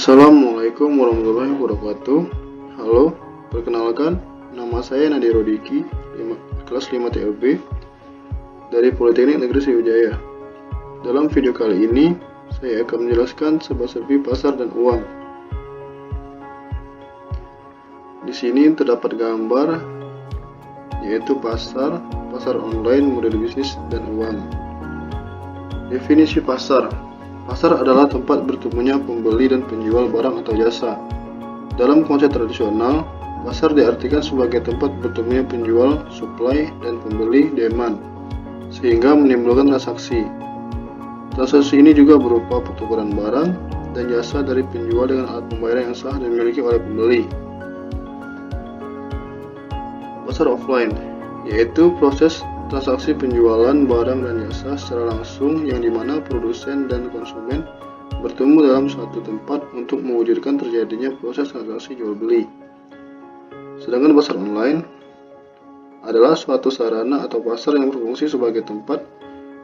Assalamualaikum warahmatullahi wabarakatuh. Halo, perkenalkan, nama saya Nadir Rodiki, kelas 5 TLB dari Politeknik Negeri Sriwijaya. Dalam video kali ini, saya akan menjelaskan serba-serbi pasar dan uang. Di sini terdapat gambar, yaitu pasar online, model bisnis, dan uang. Definisi pasar. Pasar adalah tempat bertemunya pembeli dan penjual barang atau jasa. Dalam konsep tradisional, pasar diartikan sebagai tempat bertemunya penjual, supply, dan pembeli, demand, sehingga menimbulkan transaksi. Transaksi ini juga berupa pertukaran barang dan jasa dari penjual dengan alat pembayaran yang sah dimiliki oleh pembeli. Pasar offline, yaitu proses transaksi penjualan barang dan jasa secara langsung yang dimana produsen dan konsumen bertemu dalam suatu tempat untuk mewujudkan terjadinya proses transaksi jual beli. Sedangkan pasar online adalah suatu sarana atau pasar yang berfungsi sebagai tempat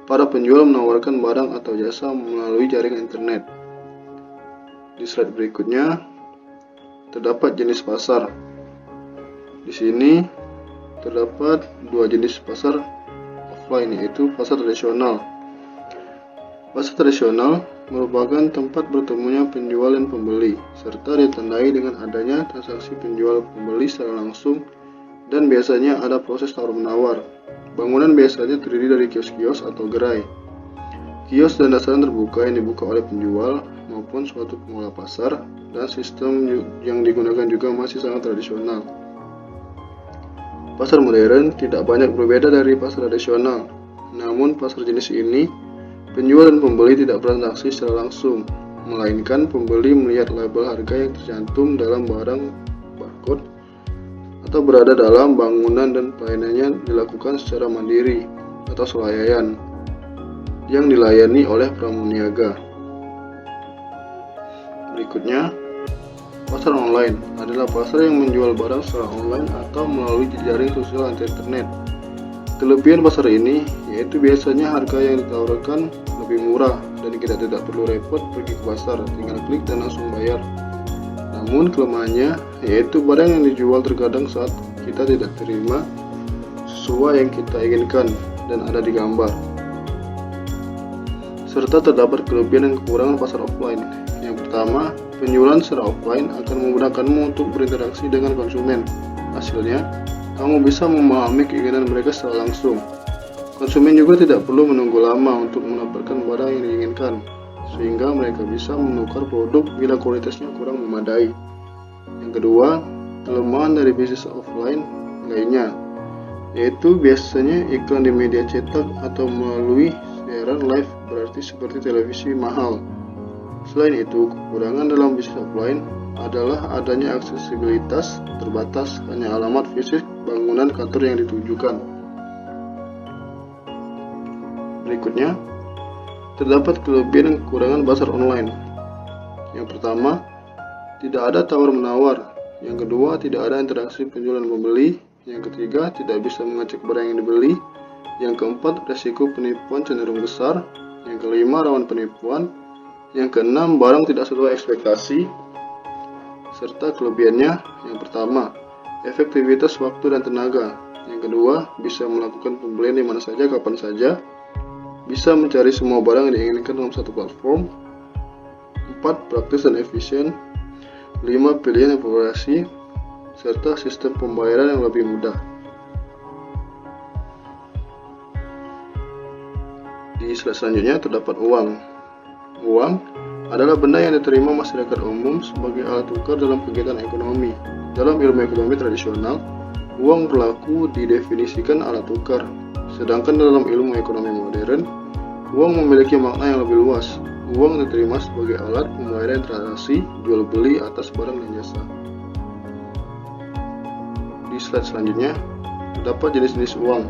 para penjual menawarkan barang atau jasa melalui jaringan internet. Di slide berikutnya terdapat jenis pasar. Di sini terdapat dua jenis pasar offline, yaitu pasar tradisional. Pasar tradisional merupakan tempat bertemunya penjual dan pembeli, serta ditandai dengan adanya transaksi penjual pembeli secara langsung dan biasanya ada proses tawar-menawar. Bangunan biasanya terdiri dari kios-kios atau gerai. Kios dan dasaran terbuka yang dibuka oleh penjual maupun suatu pengelola pasar, dan sistem yang digunakan juga masih sangat tradisional. Pasar modern tidak banyak berbeda dari pasar tradisional, namun pasar jenis ini, penjual dan pembeli tidak bertransaksi secara langsung, melainkan pembeli melihat label harga yang tercantum dalam barang barcode atau berada dalam bangunan dan pelayanannya dilakukan secara mandiri atau swalayan yang dilayani oleh pramuniaga. Berikutnya, pasar online adalah pasar yang menjual barang secara online atau melalui jejaring sosial antar internet. Kelebihan pasar ini yaitu biasanya harga yang ditawarkan lebih murah dan kita tidak perlu repot pergi ke pasar, tinggal klik dan langsung bayar. Namun kelemahannya yaitu barang yang dijual terkadang saat kita tidak terima sesuai yang kita inginkan dan ada di gambar. Serta terdapat kelebihan dan kekurangan pasar offline. Yang pertama, penjualan secara offline akan memudahkanmu untuk berinteraksi dengan konsumen. Hasilnya, kamu bisa memahami keinginan mereka secara langsung. Konsumen juga tidak perlu menunggu lama untuk mendapatkan barang yang diinginkan, sehingga mereka bisa menukar produk bila kualitasnya kurang memadai. Yang kedua, kelemahan dari bisnis offline lainnya, yaitu biasanya iklan di media cetak atau melalui siaran live, berarti seperti televisi mahal. Selain itu, kekurangan dalam bisnis offline adalah adanya aksesibilitas terbatas, hanya alamat fisik bangunan kantor yang ditujukan. Berikutnya, terdapat kelebihan dan kekurangan pasar online. Yang pertama, tidak ada tawar-menawar. Yang kedua, tidak ada interaksi penjual dan pembeli. Yang ketiga, tidak bisa mengecek barang yang dibeli. Yang keempat, resiko penipuan cenderung besar. Yang kelima, rawan penipuan. Yang keenam, barang tidak sesuai ekspektasi. Serta kelebihannya, yang pertama, efektivitas waktu dan tenaga. Yang kedua, bisa melakukan pembelian di mana saja, kapan saja. Bisa mencari semua barang yang diinginkan dalam satu platform. 4, praktis dan efisien. 5, pilihan evaluasi. Serta sistem pembayaran yang lebih mudah. Di slide selanjutnya terdapat uang. Uang adalah benda yang diterima masyarakat umum sebagai alat tukar dalam kegiatan ekonomi. Dalam ilmu ekonomi tradisional, uang berlaku didefinisikan alat tukar. Sedangkan dalam ilmu ekonomi modern, uang memiliki makna yang lebih luas. Uang diterima sebagai alat pembayaran transaksi jual beli atas barang dan jasa. Di slide selanjutnya, terdapat jenis-jenis uang.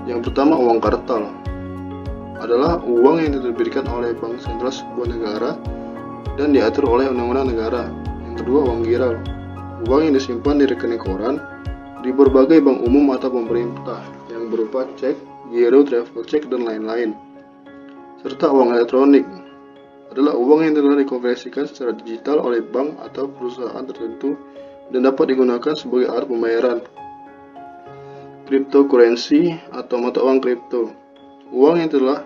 Yang pertama, uang kartal adalah uang yang diterbitkan oleh bank sentral sebuah negara dan diatur oleh undang-undang negara. Yang kedua, uang giral, uang yang disimpan di rekening koran di berbagai bank umum atau pemerintah yang berupa cek, giro, travel check, dan lain-lain. Serta uang elektronik adalah uang yang telah dikonversikan secara digital oleh bank atau perusahaan tertentu dan dapat digunakan sebagai alat pembayaran. Cryptocurrency atau mata uang kripto, uang yang telah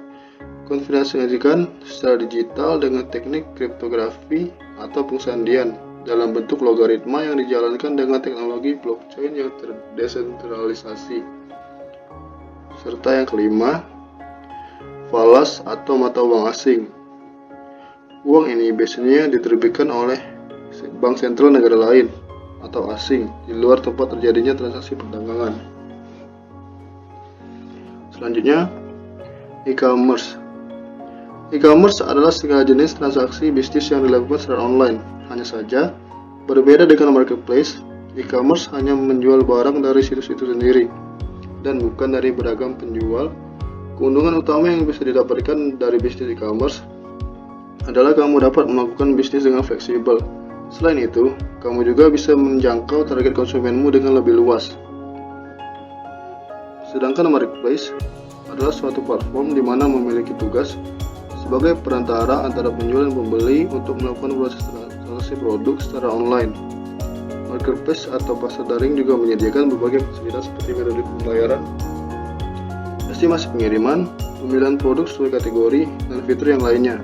konversikan secara digital dengan teknik kriptografi atau pensandian dalam bentuk logaritma yang dijalankan dengan teknologi blockchain yang terdesentralisasi. Serta yang kelima, falas atau mata uang asing. Uang ini biasanya diterbitkan oleh bank sentral negara lain atau asing di luar tempat terjadinya transaksi perdagangan. Selanjutnya, e-commerce. E-commerce adalah segala jenis transaksi bisnis yang dilakukan secara online. Hanya saja, berbeda dengan marketplace, e-commerce hanya menjual barang dari situs itu sendiri dan bukan dari beragam penjual. Keuntungan utama yang bisa didapatkan dari bisnis e-commerce adalah kamu dapat melakukan bisnis dengan fleksibel. Selain itu, kamu juga bisa menjangkau target konsumenmu dengan lebih luas. Sedangkan marketplace adalah suatu platform di mana memiliki tugas sebagai perantara antara penjual dan pembeli untuk melakukan proses transaksi produk secara online. Marketplace atau pasar daring juga menyediakan berbagai fasilitas seperti metode pembayaran, estimasi pengiriman, pemilihan produk sesuai kategori, dan fitur yang lainnya.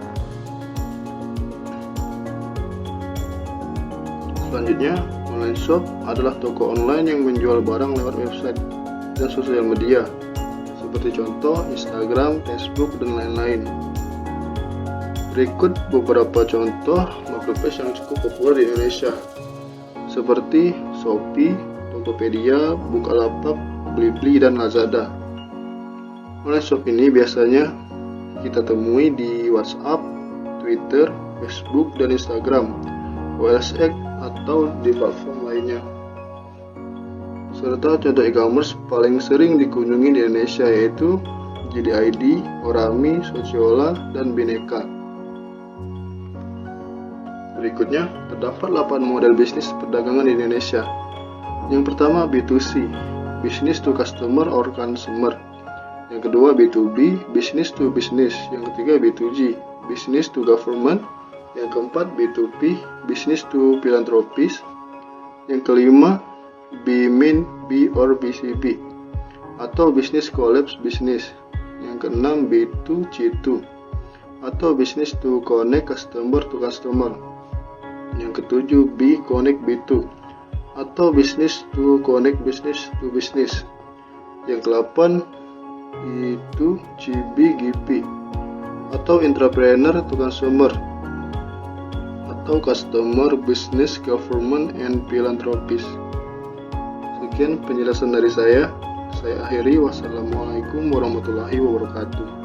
Selanjutnya, online shop adalah toko online yang menjual barang lewat website dan sosial media, seperti contoh Instagram, Facebook, dan lain-lain. Berikut beberapa contoh marketplace yang cukup populer di Indonesia, seperti Shopee, Tokopedia, Bukalapak, Blibli, dan Lazada. Online shop ini biasanya kita temui di WhatsApp, Twitter, Facebook, dan Instagram, OLX, atau di platform lainnya. Serta contoh e-commerce paling sering dikunjungi di Indonesia yaitu JDID, Orami, Sociola, dan Bineka. Berikutnya, terdapat 8 model bisnis perdagangan di Indonesia. Yang pertama B2C, business to customer or consumer. Yang kedua B2B, business to business. Yang ketiga B2G, business to government. Yang keempat B2P, business to philanthropist. Yang kelima B-min, B or BCB atau business collapse business. Yang keenam B2C2 atau business to connect customer to customer. Yang ketujuh B connect B2 atau business to connect business to business. Yang ke-8 B2GP atau entrepreneur to consumer atau customer business government and philanthropist. Sekian penjelasan dari saya akhiri. Wassalamualaikum warahmatullahi wabarakatuh.